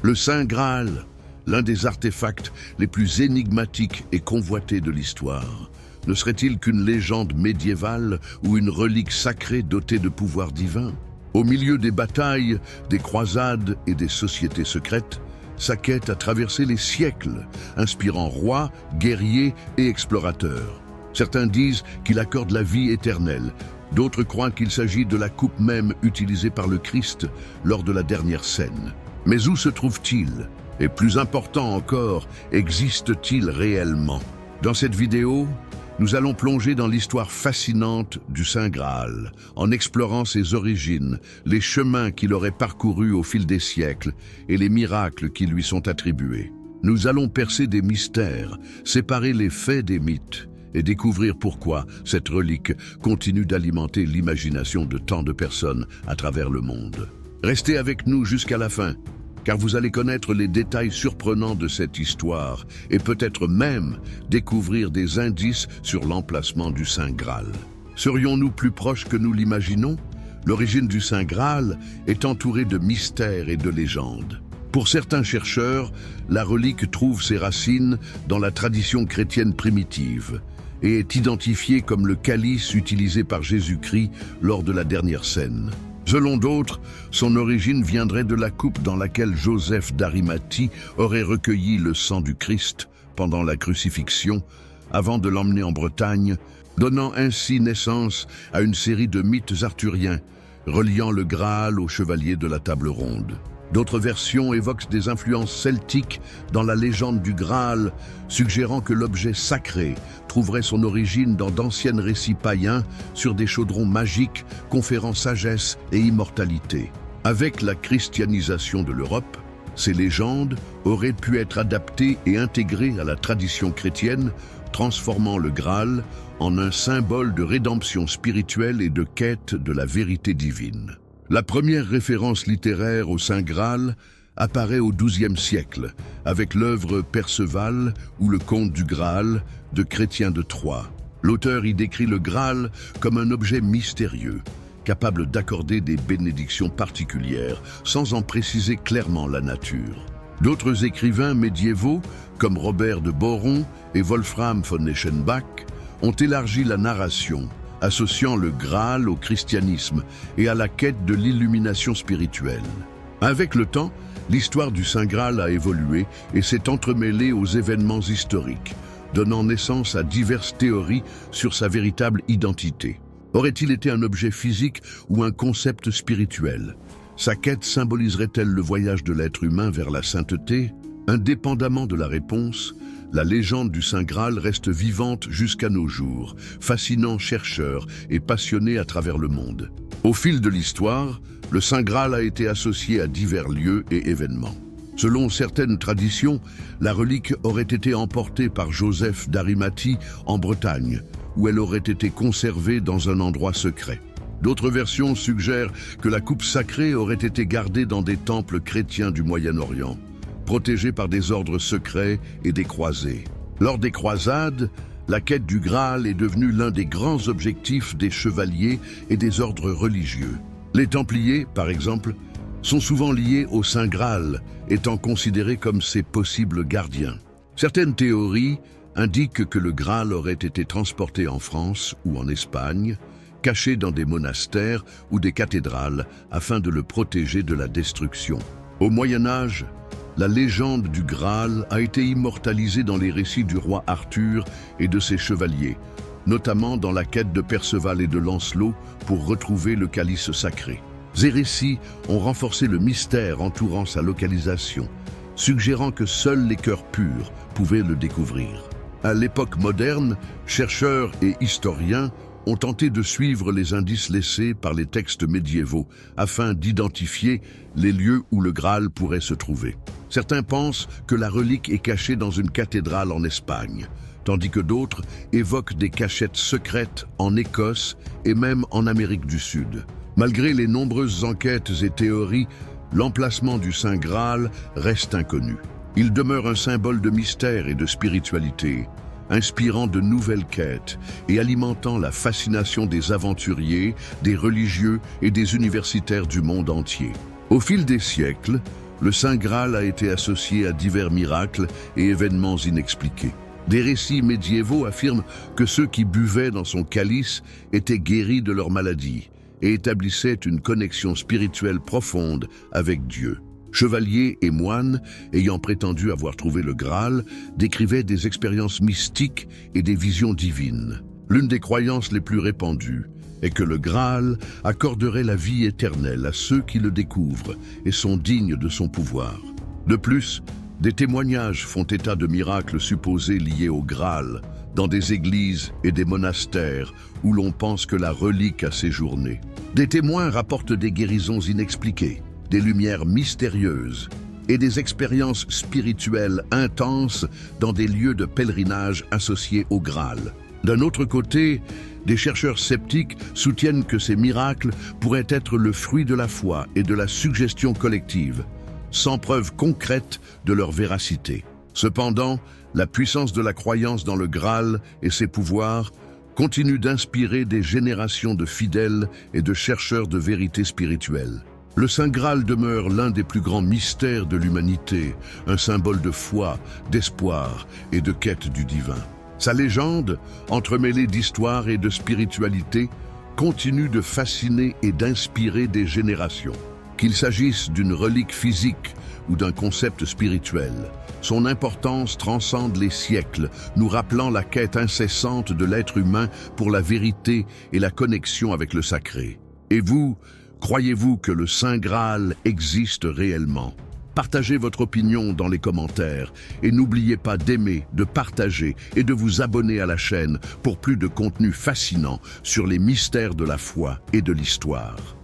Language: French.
Le Saint Graal, l'un des artefacts les plus énigmatiques et convoités de l'histoire, ne serait-il qu'une légende médiévale ou une relique sacrée dotée de pouvoirs divins? Au milieu des batailles, des croisades et des sociétés secrètes, sa quête a traversé les siècles, inspirant rois, guerriers et explorateurs. Certains disent qu'il accorde la vie éternelle, d'autres croient qu'il s'agit de la coupe même utilisée par le Christ lors de la dernière scène. Mais où se trouve-t-il? Et plus important encore, existe-t-il réellement? Dans cette vidéo, nous allons plonger dans l'histoire fascinante du Saint Graal, en explorant ses origines, les chemins qu'il aurait parcourus au fil des siècles et les miracles qui lui sont attribués. Nous allons percer des mystères, séparer les faits des mythes et découvrir pourquoi cette relique continue d'alimenter l'imagination de tant de personnes à travers le monde. Restez avec nous jusqu'à la fin, car vous allez connaître les détails surprenants de cette histoire et peut-être même découvrir des indices sur l'emplacement du Saint Graal. Serions-nous plus proches que nous l'imaginons? L'origine du Saint Graal est entourée de mystères et de légendes. Pour certains chercheurs, la relique trouve ses racines dans la tradition chrétienne primitive et est identifiée comme le calice utilisé par Jésus-Christ lors de la dernière scène. Selon d'autres, son origine viendrait de la coupe dans laquelle Joseph d'Arimathie aurait recueilli le sang du Christ pendant la crucifixion, avant de l'emmener en Bretagne, donnant ainsi naissance à une série de mythes arthuriens, reliant le Graal aux chevaliers de la table ronde. D'autres versions évoquent des influences celtiques dans la légende du Graal, suggérant que l'objet sacré trouverait son origine dans d'anciens récits païens sur des chaudrons magiques conférant sagesse et immortalité. Avec la christianisation de l'Europe, ces légendes auraient pu être adaptées et intégrées à la tradition chrétienne, transformant le Graal en un symbole de rédemption spirituelle et de quête de la vérité divine. La première référence littéraire au Saint Graal apparaît au XIIe siècle, avec l'œuvre Perceval ou le Conte du Graal de Chrétien de Troyes. L'auteur y décrit le Graal comme un objet mystérieux, capable d'accorder des bénédictions particulières, sans en préciser clairement la nature. D'autres écrivains médiévaux, comme Robert de Boron et Wolfram von Eschenbach, ont élargi la narration, associant le Graal au christianisme et à la quête de l'illumination spirituelle. Avec le temps, l'histoire du Saint Graal a évolué et s'est entremêlée aux événements historiques, donnant naissance à diverses théories sur sa véritable identité. Aurait-il été un objet physique ou un concept spirituel? Sa quête symboliserait-elle le voyage de l'être humain vers la sainteté? Indépendamment de la réponse, la légende du Saint Graal reste vivante jusqu'à nos jours, fascinant chercheurs et passionnés à travers le monde. Au fil de l'histoire, le Saint Graal a été associé à divers lieux et événements. Selon certaines traditions, la relique aurait été emportée par Joseph d'Arimathie en Bretagne, où elle aurait été conservée dans un endroit secret. D'autres versions suggèrent que la coupe sacrée aurait été gardée dans des temples chrétiens du Moyen-Orient, protégée par des ordres secrets et des croisés. Lors des croisades, la quête du Graal est devenue l'un des grands objectifs des chevaliers et des ordres religieux. Les Templiers, par exemple, sont souvent liés au Saint Graal, étant considérés comme ses possibles gardiens. Certaines théories indiquent que le Graal aurait été transporté en France ou en Espagne, caché dans des monastères ou des cathédrales afin de le protéger de la destruction. Au Moyen Âge, la légende du Graal a été immortalisée dans les récits du roi Arthur et de ses chevaliers, notamment dans la quête de Perceval et de Lancelot pour retrouver le calice sacré. Ces récits ont renforcé le mystère entourant sa localisation, suggérant que seuls les cœurs purs pouvaient le découvrir. À l'époque moderne, chercheurs et historiens ont tenté de suivre les indices laissés par les textes médiévaux afin d'identifier les lieux où le Graal pourrait se trouver. Certains pensent que la relique est cachée dans une cathédrale en Espagne, tandis que d'autres évoquent des cachettes secrètes en Écosse et même en Amérique du Sud. Malgré les nombreuses enquêtes et théories, l'emplacement du Saint Graal reste inconnu. Il demeure un symbole de mystère et de spiritualité, inspirant de nouvelles quêtes et alimentant la fascination des aventuriers, des religieux et des universitaires du monde entier. Au fil des siècles, Le Saint Graal a été associé à divers miracles et événements inexpliqués. Des récits médiévaux affirment que ceux qui buvaient dans son calice étaient guéris de leur maladie et établissaient une connexion spirituelle profonde avec Dieu. Chevaliers et moines, ayant prétendu avoir trouvé le Graal, décrivaient des expériences mystiques et des visions divines. L'une des croyances les plus répandues est que le Graal accorderait la vie éternelle à ceux qui le découvrent et sont dignes de son pouvoir. De plus, des témoignages font état de miracles supposés liés au Graal, dans des églises et des monastères où l'on pense que la relique a séjourné. Des témoins rapportent des guérisons inexpliquées, des lumières mystérieuses et des expériences spirituelles intenses dans des lieux de pèlerinage associés au Graal. D'un autre côté, des chercheurs sceptiques soutiennent que ces miracles pourraient être le fruit de la foi et de la suggestion collective, sans preuve concrète de leur véracité. Cependant, la puissance de la croyance dans le Graal et ses pouvoirs continue d'inspirer des générations de fidèles et de chercheurs de vérité spirituelle. Le Saint Graal demeure l'un des plus grands mystères de l'humanité, un symbole de foi, d'espoir et de quête du divin. Sa légende, entremêlée d'histoire et de spiritualité, continue de fasciner et d'inspirer des générations. Qu'il s'agisse d'une relique physique ou d'un concept spirituel, son importance transcende les siècles, nous rappelant la quête incessante de l'être humain pour la vérité et la connexion avec le sacré. Et vous, croyez-vous que le Saint Graal existe réellement? Partagez votre opinion dans les commentaires et n'oubliez pas d'aimer, de partager et de vous abonner à la chaîne pour plus de contenu fascinant sur les mystères de la foi et de l'histoire.